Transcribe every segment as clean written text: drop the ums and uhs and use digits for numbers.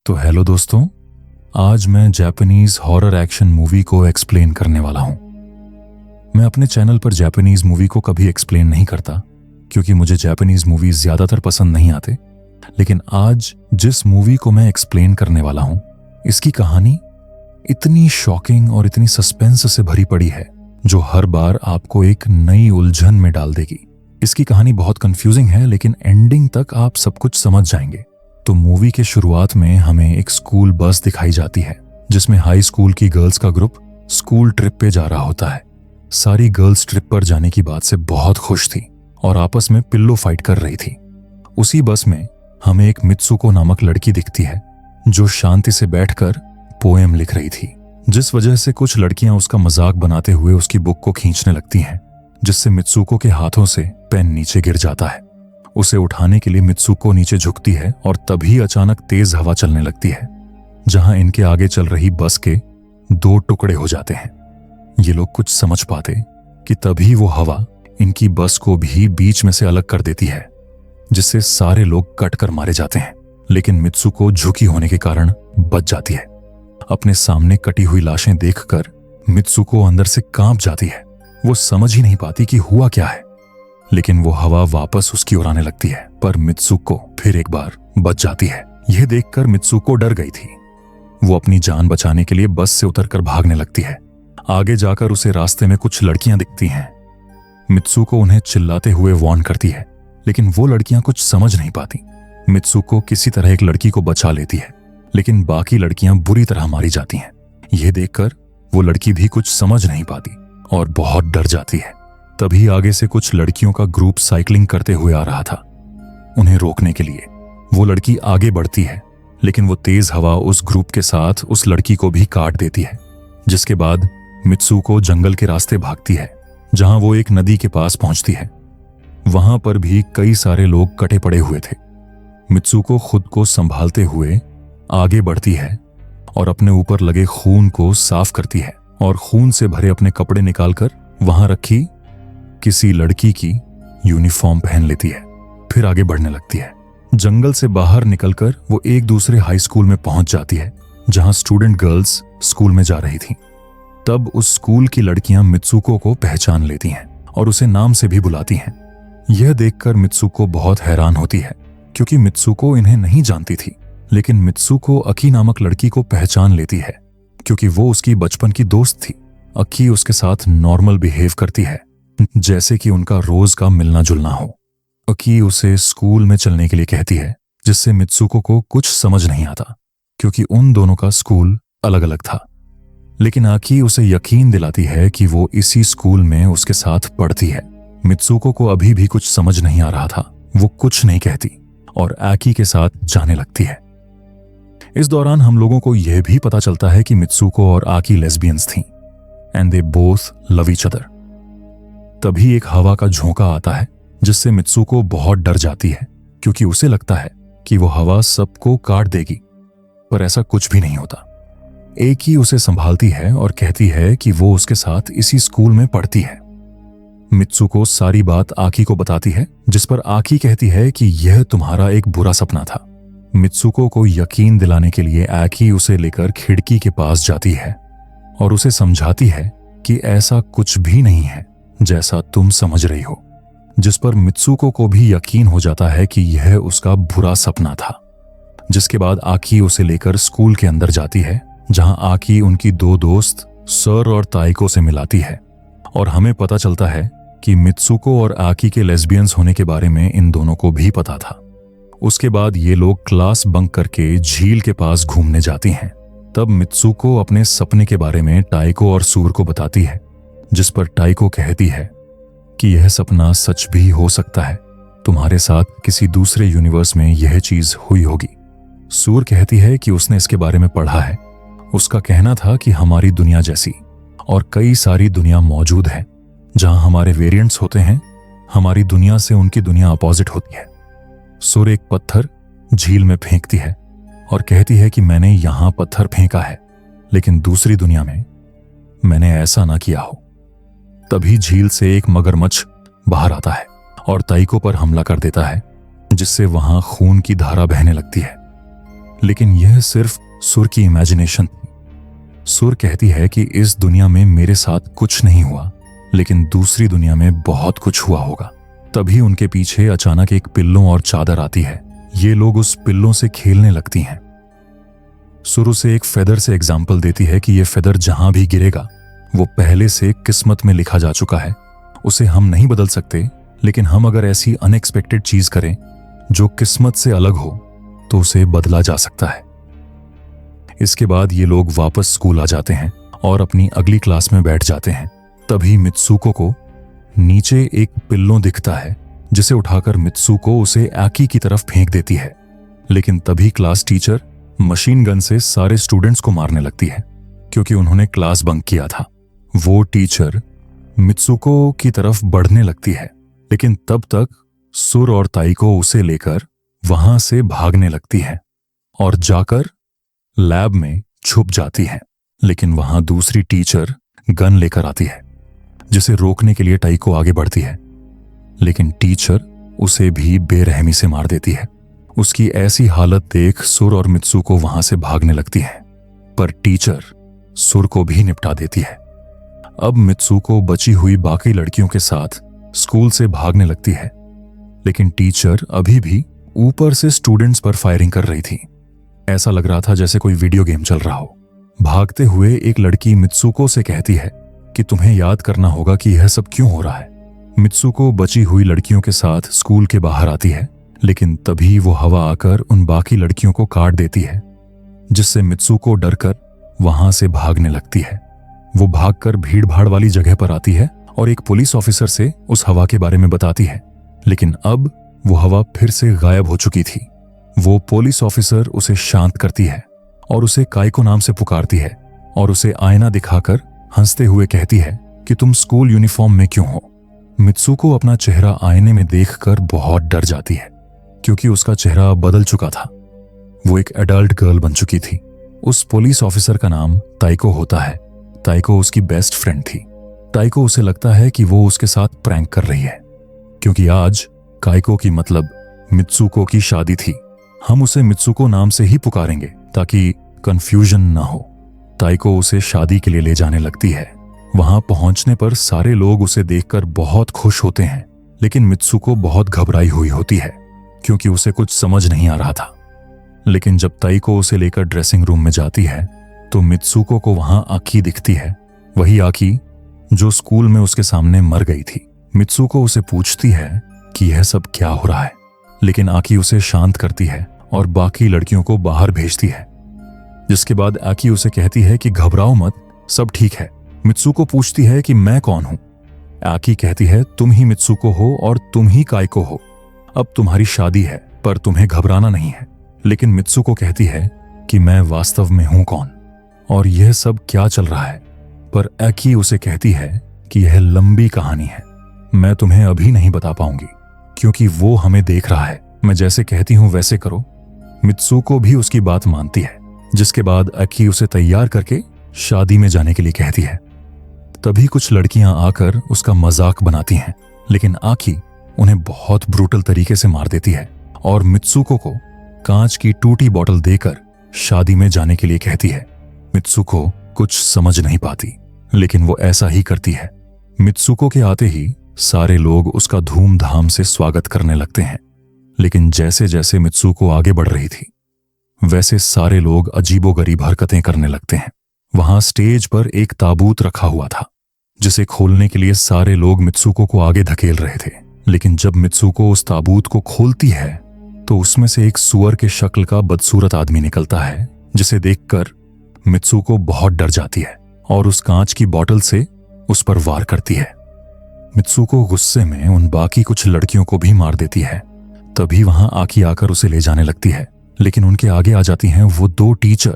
तो हेलो दोस्तों, आज मैं जापानीज हॉरर एक्शन मूवी को एक्सप्लेन करने वाला हूं। मैं अपने चैनल पर जापानीज मूवी को कभी एक्सप्लेन नहीं करता क्योंकि मुझे जापानीज मूवीज ज्यादातर पसंद नहीं आते। लेकिन आज जिस मूवी को मैं एक्सप्लेन करने वाला हूं, इसकी कहानी इतनी शॉकिंग और इतनी सस्पेंस से भरी पड़ी है जो हर बार आपको एक नई उलझन में डाल देगी। इसकी कहानी बहुत कंफ्यूजिंग है, लेकिन एंडिंग तक आप सब कुछ समझ जाएंगे। तो मूवी के शुरुआत में हमें एक स्कूल बस दिखाई जाती है जिसमें हाई स्कूल की गर्ल्स का ग्रुप स्कूल ट्रिप पे जा रहा होता है। सारी गर्ल्स ट्रिप पर जाने की बात से बहुत खुश थी और आपस में पिल्लो फाइट कर रही थी। उसी बस में हमें एक मित्सुको नामक लड़की दिखती है जो शांति से बैठकर पोएम लिख रही थी, जिस वजह से कुछ लड़कियां उसका मजाक बनाते हुए उसकी बुक को खींचने लगती हैं, जिससे मित्सुको के हाथों से पेन नीचे गिर जाता है। उसे उठाने के लिए मित्सुको नीचे झुकती है और तभी अचानक तेज हवा चलने लगती है, जहां इनके आगे चल रही बस के 2 टुकड़े हो जाते हैं। ये लोग कुछ समझ पाते कि तभी वो हवा इनकी बस को भी बीच में से अलग कर देती है, जिससे सारे लोग कट कर मारे जाते हैं। लेकिन मित्सुको झुकी होने के कारण बच जाती है। अपने सामने कटी हुई लाशें देखकर मित्सुको अंदर से कांप जाती है। वो समझ ही नहीं पाती कि हुआ क्या है, लेकिन वो हवा वापस उसकी ओर आने लगती है, पर मित्सुको फिर एक बार बच जाती है। यह देखकर मित्सुको डर गई थी। वो अपनी जान बचाने के लिए बस से उतरकर भागने लगती है। आगे जाकर उसे रास्ते में कुछ लड़कियां दिखती हैं। मित्सुको उन्हें चिल्लाते हुए वार्न करती है, लेकिन वो लड़कियां कुछ समझ नहीं पाती। मित्सुको किसी तरह एक लड़की को बचा लेती है, लेकिन बाकी लड़कियां बुरी तरह मारी जाती हैं। यह देखकर वो लड़की भी कुछ समझ नहीं पाती और बहुत डर जाती है। तभी आगे से कुछ लड़कियों का ग्रुप साइकिलिंग करते हुए आ रहा था। उन्हें रोकने के लिए वो लड़की आगे बढ़ती है, लेकिन वो तेज हवा उस ग्रुप के साथ उस लड़की को भी काट देती है। जिसके बाद मित्सुको जंगल के रास्ते भागती है, जहां वो एक नदी के पास पहुंचती है। वहां पर भी कई सारे लोग कटे पड़े हुए थे। मित्सुको खुद को संभालते हुए आगे बढ़ती है और अपने ऊपर लगे खून को साफ करती है और खून से भरे अपने कपड़े निकालकर वहां रखी किसी लड़की की यूनिफॉर्म पहन लेती है। फिर आगे बढ़ने लगती है। जंगल से बाहर निकलकर वो एक दूसरे हाई स्कूल में पहुंच जाती है, जहां स्टूडेंट गर्ल्स स्कूल में जा रही थीं। तब उस स्कूल की लड़कियां मित्सुको को पहचान लेती हैं और उसे नाम से भी बुलाती हैं। यह देखकर मित्सुको बहुत हैरान होती है, क्योंकि मित्सुको इन्हें नहीं जानती थी। लेकिन मित्सुको अकी नामक लड़की को पहचान लेती है, क्योंकि वो उसकी बचपन की दोस्त थी। अकी उसके साथ नॉर्मल बिहेव करती है, जैसे कि उनका रोज का मिलना जुलना हो। अकी उसे स्कूल में चलने के लिए कहती है, जिससे मित्सुको को कुछ समझ नहीं आता, क्योंकि उन दोनों का स्कूल अलग अलग था। लेकिन आकी उसे यकीन दिलाती है कि वो इसी स्कूल में उसके साथ पढ़ती है। मित्सुको को अभी भी कुछ समझ नहीं आ रहा था। वो कुछ नहीं कहती और आकी के साथ जाने लगती है। इस दौरान हम लोगों को यह भी पता चलता है कि मित्सुको और आकी लेस्बियंस थीं and they both love each other. तभी एक हवा का झोंका आता है, जिससे मित्सुको बहुत डर जाती है, क्योंकि उसे लगता है कि वो हवा सबको काट देगी, पर ऐसा कुछ भी नहीं होता। एक ही उसे संभालती है और कहती है कि वो उसके साथ इसी स्कूल में पढ़ती है। मित्सुको सारी बात आकी को बताती है, जिस पर आकी कहती है कि यह तुम्हारा एक बुरा सपना था। मित्सुको को यकीन दिलाने के लिए आकी उसे लेकर खिड़की के पास जाती है और उसे समझाती है कि ऐसा कुछ भी नहीं है जैसा तुम समझ रही हो, जिस पर मित्सुको को भी यकीन हो जाता है कि यह उसका बुरा सपना था। जिसके बाद आकी उसे लेकर स्कूल के अंदर जाती है, जहां आकी उनकी 2 दोस्त सर और ताइको से मिलाती है और हमें पता चलता है कि मित्सुको और आकी के लेस्बियंस होने के बारे में इन दोनों को भी पता था। उसके बाद ये लोग क्लास बंक करके झील के पास घूमने जाती हैं। तब मित्सुको अपने सपने के बारे में टाइको और सूर को बताती है, जिस पर टाइको कहती है कि यह सपना सच भी हो सकता है। तुम्हारे साथ किसी दूसरे यूनिवर्स में यह चीज हुई होगी। सूर कहती है कि उसने इसके बारे में पढ़ा है। उसका कहना था कि हमारी दुनिया जैसी और कई सारी दुनिया मौजूद है, जहां हमारे वेरिएंट्स होते हैं। हमारी दुनिया से उनकी दुनिया अपोजिट होती है। सूर एक पत्थर झील में फेंकती है और कहती है कि मैंने यहां पत्थर फेंका है, लेकिन दूसरी दुनिया में मैंने ऐसा ना किया हो। तभी झील से एक मगरमच्छ बाहर आता है और ताइको पर हमला कर देता है, जिससे वहां खून की धारा बहने लगती है। लेकिन यह सिर्फ सुर की इमेजिनेशन थी। सुर कहती है कि इस दुनिया में मेरे साथ कुछ नहीं हुआ, लेकिन दूसरी दुनिया में बहुत कुछ हुआ होगा। तभी उनके पीछे अचानक एक पिल्लों और चादर आती है। ये लोग उस पिल्लों से खेलने लगती हैं। सुर उसे एक फेदर से एग्जाम्पल देती है कि ये फेदर जहां भी गिरेगा वो पहले से किस्मत में लिखा जा चुका है। उसे हम नहीं बदल सकते, लेकिन हम अगर ऐसी अनएक्सपेक्टेड चीज करें जो किस्मत से अलग हो तो उसे बदला जा सकता है। इसके बाद ये लोग वापस स्कूल आ जाते हैं और अपनी अगली क्लास में बैठ जाते हैं। तभी मित्सुको को नीचे एक पिल्लो दिखता है, जिसे उठाकर मित्सुको उसे आकी की तरफ फेंक देती है। लेकिन तभी क्लास टीचर मशीन गन से सारे स्टूडेंट्स को मारने लगती है, क्योंकि उन्होंने क्लास बंक किया था। वो टीचर मित्सुको की तरफ बढ़ने लगती है, लेकिन तब तक सुर और ताइको उसे लेकर वहां से भागने लगती है और जाकर लैब में छुप जाती है। लेकिन वहां दूसरी टीचर गन लेकर आती है, जिसे रोकने के लिए ताइको आगे बढ़ती है, लेकिन टीचर उसे भी बेरहमी से मार देती है। उसकी ऐसी हालत देख सुर और मित्सुको वहां से भागने लगती है, पर टीचर सुर को भी निपटा देती है। अब मित्सुको बची हुई बाकी लड़कियों के साथ स्कूल से भागने लगती है, लेकिन टीचर अभी भी ऊपर से स्टूडेंट्स पर फायरिंग कर रही थी। ऐसा लग रहा था जैसे कोई वीडियो गेम चल रहा हो। भागते हुए एक लड़की मित्सुको से कहती है कि तुम्हें याद करना होगा कि यह सब क्यों हो रहा है। मित्सुको बची हुई लड़कियों के साथ स्कूल के बाहर आती है, लेकिन तभी वो हवा आकर उन बाकी लड़कियों को काट देती है, जिससे मित्सुको डरकर वहां से भागने लगती है। वो भागकर भीड़ भाड़ वाली जगह पर आती है और एक पुलिस ऑफिसर से उस हवा के बारे में बताती है, लेकिन अब वो हवा फिर से गायब हो चुकी थी। वो पुलिस ऑफिसर उसे शांत करती है और उसे काइको नाम से पुकारती है और उसे आईना दिखाकर हंसते हुए कहती है कि तुम स्कूल यूनिफॉर्म में क्यों हो। मित्सुको अपना चेहरा आईने में देखकर बहुत डर जाती है, क्योंकि उसका चेहरा बदल चुका था। वो एक एडल्ट गर्ल बन चुकी थी। उस पुलिस ऑफिसर का नाम ताइको होता है। ताइको उसकी बेस्ट फ्रेंड थी। ताइको उसे लगता है कि वो उसके साथ प्रैंक कर रही है, क्योंकि आज काइको की मतलब मित्सुको की शादी थी। हम उसे मित्सुको नाम से ही पुकारेंगे ताकि कंफ्यूजन ना हो। ताइको उसे शादी के लिए ले जाने लगती है। वहां पहुंचने पर सारे लोग उसे देखकर बहुत खुश होते हैं, लेकिन मित्सुको बहुत घबराई हुई होती है, क्योंकि उसे कुछ समझ नहीं आ रहा था। लेकिन जब ताइको उसे लेकर ड्रेसिंग रूम में जाती है तो मित्सुको को वहां आकी दिखती है, वही आकी जो स्कूल में उसके सामने मर गई थी। मित्सुको उसे पूछती है कि यह सब क्या हो रहा है, लेकिन आकी उसे शांत करती है और बाकी लड़कियों को बाहर भेजती है। जिसके बाद आकी उसे कहती है कि घबराओ मत, सब ठीक है। मित्सुको पूछती है कि मैं कौन हूं। आकी कहती है तुम ही मित्सुको हो और तुम ही काइको हो। अब तुम्हारी शादी है, पर तुम्हें घबराना नहीं है। लेकिन मित्सुको कहती है कि मैं वास्तव में हूं कौन और यह सब क्या चल रहा है। पर आकी उसे कहती है कि यह लंबी कहानी है, मैं तुम्हें अभी नहीं बता पाऊंगी, क्योंकि वो हमें देख रहा है। मैं जैसे कहती हूं वैसे करो। मित्सुको भी उसकी बात मानती है, जिसके बाद आकी उसे तैयार करके शादी में जाने के लिए कहती है। तभी कुछ लड़कियां आकर उसका मजाक बनाती हैं, लेकिन आकी उन्हें बहुत ब्रूटल तरीके से मार देती है और मित्सुको को कांच की टूटी बोतल देकर शादी में जाने के लिए कहती है। मित्सुको कुछ समझ नहीं पाती, लेकिन वो ऐसा ही करती है। मित्सुको के आते ही सारे लोग उसका धूमधाम से स्वागत करने लगते हैं, लेकिन जैसे जैसे मित्सुको आगे बढ़ रही थी वैसे सारे लोग अजीबोगरीब हरकतें करने लगते हैं। वहां स्टेज पर एक ताबूत रखा हुआ था, जिसे खोलने के लिए सारे लोग मित्सुको को आगे धकेल रहे थे। लेकिन जब मित्सुको उस ताबूत को खोलती है तो उसमें से एक सुअर के शक्ल का बदसूरत आदमी निकलता है, जिसे देखकर मित्सुको बहुत डर जाती है और उस कांच की बोतल से उस पर वार करती है। मित्सुको गुस्से में उन बाकी कुछ लड़कियों को भी मार देती है। तभी वहां आकी आकर उसे ले जाने लगती है, लेकिन उनके आगे आ जाती हैं वो दो टीचर,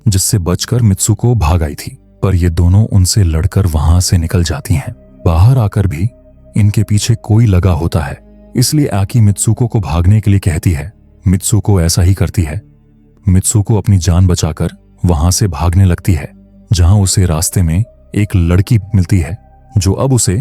जिससे बचकर मित्सुको भाग आई थी। पर ये दोनों उनसे लड़कर वहां से निकल जाती हैं। बाहर आकर भी इनके पीछे कोई लगा होता है, इसलिए आकी मित्सुको को भागने के लिए कहती है। मित्सुको ऐसा ही करती है। मित्सुको अपनी जान बचाकर वहां से भागने लगती है, जहां उसे रास्ते में एक लड़की मिलती है जो अब उसे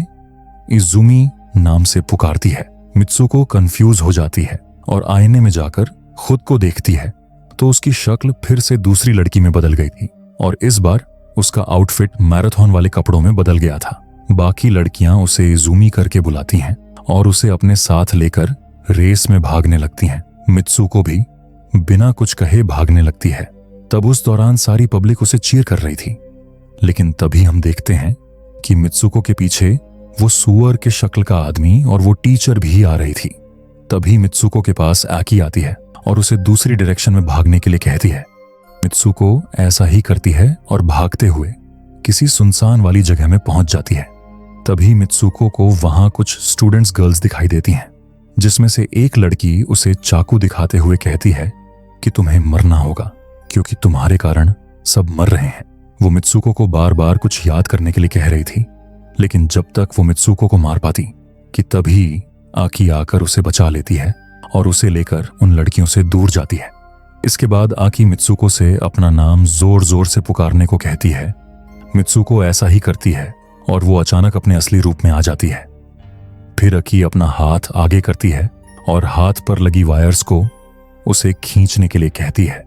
इजुमी नाम से पुकारती है। मित्सुको कंफ्यूज हो जाती है और आईने में जाकर खुद को देखती है तो उसकी शक्ल फिर से दूसरी लड़की में बदल गई थी और इस बार उसका आउटफिट मैराथन वाले कपड़ों में बदल गया था। बाकी लड़कियां उसे इजुमी करके बुलाती हैं और उसे अपने साथ लेकर रेस में भागने लगती हैं। मित्सुको भी बिना कुछ कहे भागने लगती है। तब उस दौरान सारी पब्लिक उसे चीयर कर रही थी, लेकिन तभी हम देखते हैं कि मित्सुको के पीछे वो सुअर के शक्ल का आदमी और वो टीचर भी आ रही थी। तभी मित्सुको के पास आकी आती है और उसे दूसरी डायरेक्शन में भागने के लिए कहती है। मित्सुको ऐसा ही करती है और भागते हुए किसी सुनसान वाली जगह में पहुंच जाती है। तभी मित्सुको को वहां कुछ स्टूडेंट्स गर्ल्स दिखाई देती हैं, जिसमें से एक लड़की उसे चाकू दिखाते हुए कहती है कि तुम्हें मरना होगा क्योंकि तुम्हारे कारण सब मर रहे हैं। वो मित्सुको को बार बार कुछ याद करने के लिए कह रही थी, लेकिन जब तक वो मित्सुको को मार पाती कि तभी आकी आकर उसे बचा लेती है और उसे लेकर उन लड़कियों से दूर जाती है। इसके बाद आकी मित्सुको से अपना नाम जोर जोर से पुकारने को कहती है। मित्सुको ऐसा ही करती है और वो अचानक अपने असली रूप में आ जाती है। फिर आकी अपना हाथ आगे करती है और हाथ पर लगी वायर्स को उसे खींचने के लिए कहती है,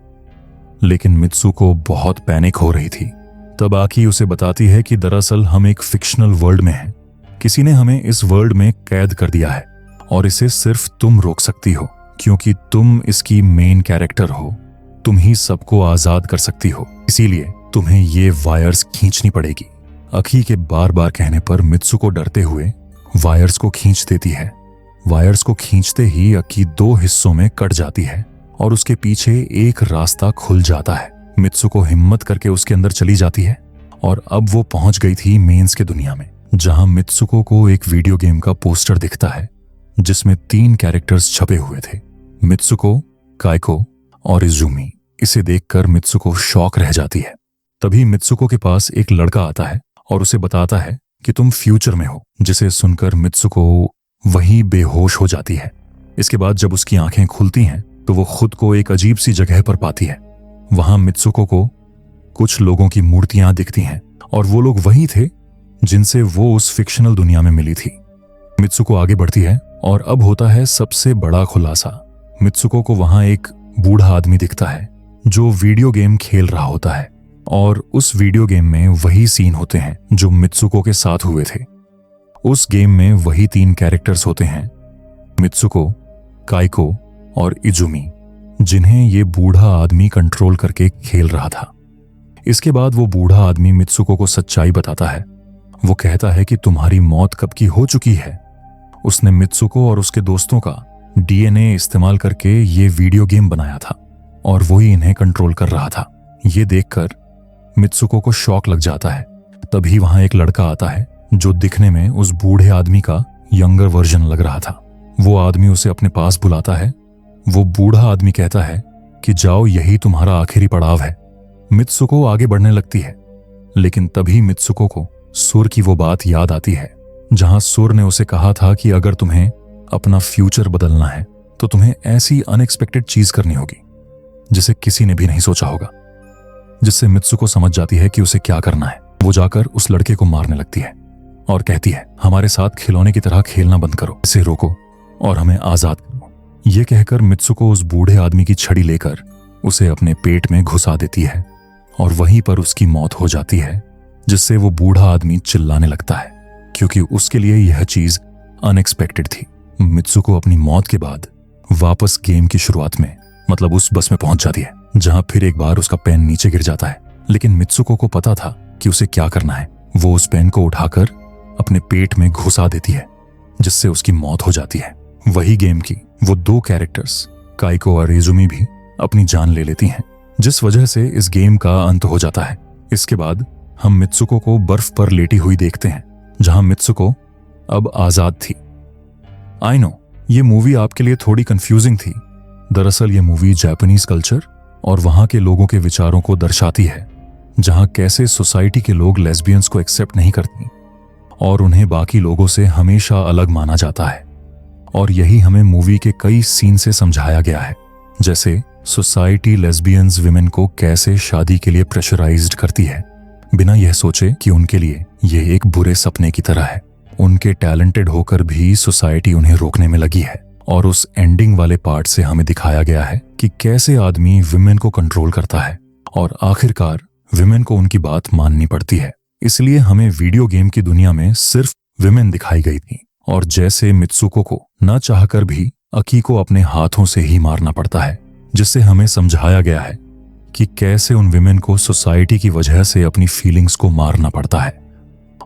लेकिन मित्सुको बहुत पैनिक हो रही थी। तब आकी उसे बताती है कि दरअसल हम एक फिक्शनल वर्ल्ड में हैं। किसी ने हमें इस वर्ल्ड में कैद कर दिया है और इसे सिर्फ तुम रोक सकती हो, क्योंकि तुम इसकी मेन कैरेक्टर हो। तुम ही सबको आजाद कर सकती हो, इसीलिए तुम्हें ये वायर्स खींचनी पड़ेगी। आकी के बार बार कहने पर मित्सुको डरते हुए वायर्स को खींच देती है। वायर्स को खींचते ही आकी दो हिस्सों में कट जाती है और उसके पीछे एक रास्ता खुल जाता है। मित्सुको हिम्मत करके उसके अंदर चली जाती है और अब वो पहुंच गई थी मेंस के दुनिया में, जहां मित्सुको को एक वीडियो गेम का पोस्टर दिखता है जिसमें 3 कैरेक्टर्स छपे हुए थे, मित्सुको, काइको और इजुमी। इसे देखकर मित्सुको शॉक रह जाती है। तभी मित्सुको के पास एक लड़का आता है और उसे बताता है कि तुम फ्यूचर में हो, जिसे सुनकर मित्सुको वहीं बेहोश हो जाती है। इसके बाद जब उसकी आंखें खुलती हैं तो वो खुद को एक अजीब सी जगह पर पाती है। वहां मित्सुको को कुछ लोगों की मूर्तियां दिखती हैं और वो लोग वही थे जिनसे वो उस फिक्शनल दुनिया में मिली थी। मित्सुको आगे बढ़ती है और अब होता है सबसे बड़ा खुलासा। मित्सुको को वहां एक बूढ़ा आदमी दिखता है जो वीडियो गेम खेल रहा होता है और उस वीडियो गेम में वही सीन होते हैं जो मित्सुको के साथ हुए थे। उस गेम में वही 3 कैरेक्टर्स होते हैं, मित्सुको, काइको और इजुमी, जिन्हें ये बूढ़ा आदमी कंट्रोल करके खेल रहा था। इसके बाद वो बूढ़ा आदमी मित्सुको को सच्चाई बताता है। वो कहता है कि तुम्हारी मौत कब की हो चुकी है। उसने मित्सुको और उसके दोस्तों का डीएनए इस्तेमाल करके ये वीडियो गेम बनाया था और वही इन्हें कंट्रोल कर रहा था। ये देखकर मित्सुको को शॉक लग जाता है। तभी वहां एक लड़का आता है जो दिखने में उस बूढ़े आदमी का यंगर वर्जन लग रहा था। वो आदमी उसे अपने पास बुलाता है। वो बूढ़ा आदमी कहता है कि जाओ, यही तुम्हारा आखिरी पड़ाव है। मित्सुको आगे बढ़ने लगती है, लेकिन तभी मित्सुको को सुर की वो बात याद आती है जहां सुर ने उसे कहा था कि अगर तुम्हें अपना फ्यूचर बदलना है तो तुम्हें ऐसी अनएक्सपेक्टेड चीज करनी होगी जिसे किसी ने भी नहीं सोचा होगा। जिससे मित्सुको समझ जाती है कि उसे क्या करना है। वो जाकर उस लड़के को मारने लगती है और कहती है, हमारे साथ खिलौने की तरह खेलना बंद करो, इसे रोको और हमें आजाद करो। ये कहकर मित्सुको उस बूढ़े आदमी की छड़ी लेकर उसे अपने पेट में घुसा देती है और वहीं पर उसकी मौत हो जाती है, जिससे वो बूढ़ा आदमी चिल्लाने लगता है क्योंकि उसके लिए यह चीज अनएक्सपेक्टेड थी। मित्सुको अपनी मौत के बाद वापस गेम की शुरुआत में, मतलब उस बस में पहुंच जाती है जहां फिर एक बार उसका पेन नीचे गिर जाता है, लेकिन मित्सुको को पता था कि उसे क्या करना है। वो उस पेन को उठाकर अपने पेट में घुसा देती है, जिससे उसकी मौत हो जाती है। वही गेम की वो 2 कैरेक्टर्स काइको और इजुमी भी अपनी जान ले लेती हैं, जिस वजह से इस गेम का अंत हो जाता है। इसके बाद हम मित्सुको को बर्फ पर लेटी हुई देखते हैं, जहां मित्सुको अब आजाद थी। आई नो ये मूवी आपके लिए थोड़ी कंफ्यूजिंग थी। दरअसल ये मूवी जापानीज कल्चर और वहां के लोगों के विचारों को दर्शाती है, जहां कैसे सोसाइटी के लोग लेस्बियंस को एक्सेप्ट नहीं करती और उन्हें बाकी लोगों से हमेशा अलग माना जाता है। और यही हमें मूवी के कई सीन से समझाया गया है, जैसे सोसाइटी लेस्बियंस विमेन को कैसे शादी के लिए प्रेशराइज्ड करती है, बिना यह सोचे कि उनके लिए यह एक बुरे सपने की तरह है। उनके टैलेंटेड होकर भी सोसाइटी उन्हें रोकने में लगी है और उस एंडिंग वाले पार्ट से हमें दिखाया गया है कि कैसे आदमी विमेन को कंट्रोल करता है और आखिरकार विमेन को उनकी बात माननी पड़ती है। इसलिए हमें वीडियो गेम की दुनिया में सिर्फ विमेन दिखाई गई थी और जैसे मित्सुको को ना चाहकर भी अकी को अपने हाथों से ही मारना पड़ता है, जिससे हमें समझाया गया है कि कैसे उन विमेन को सोसाइटी की वजह से अपनी फीलिंग्स को मारना पड़ता है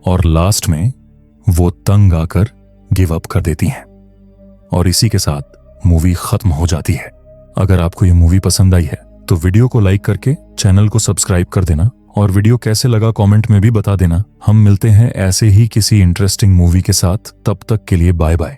और लास्ट में वो तंग आकर गिव अप कर देती हैं और इसी के साथ मूवी खत्म हो जाती है। अगर आपको ये मूवी पसंद आई है तो वीडियो को लाइक करके चैनल को सब्सक्राइब कर देना और वीडियो कैसे लगा कमेंट में भी बता देना। हम मिलते हैं ऐसे ही किसी इंटरेस्टिंग मूवी के साथ, तब तक के लिए बाय बाय।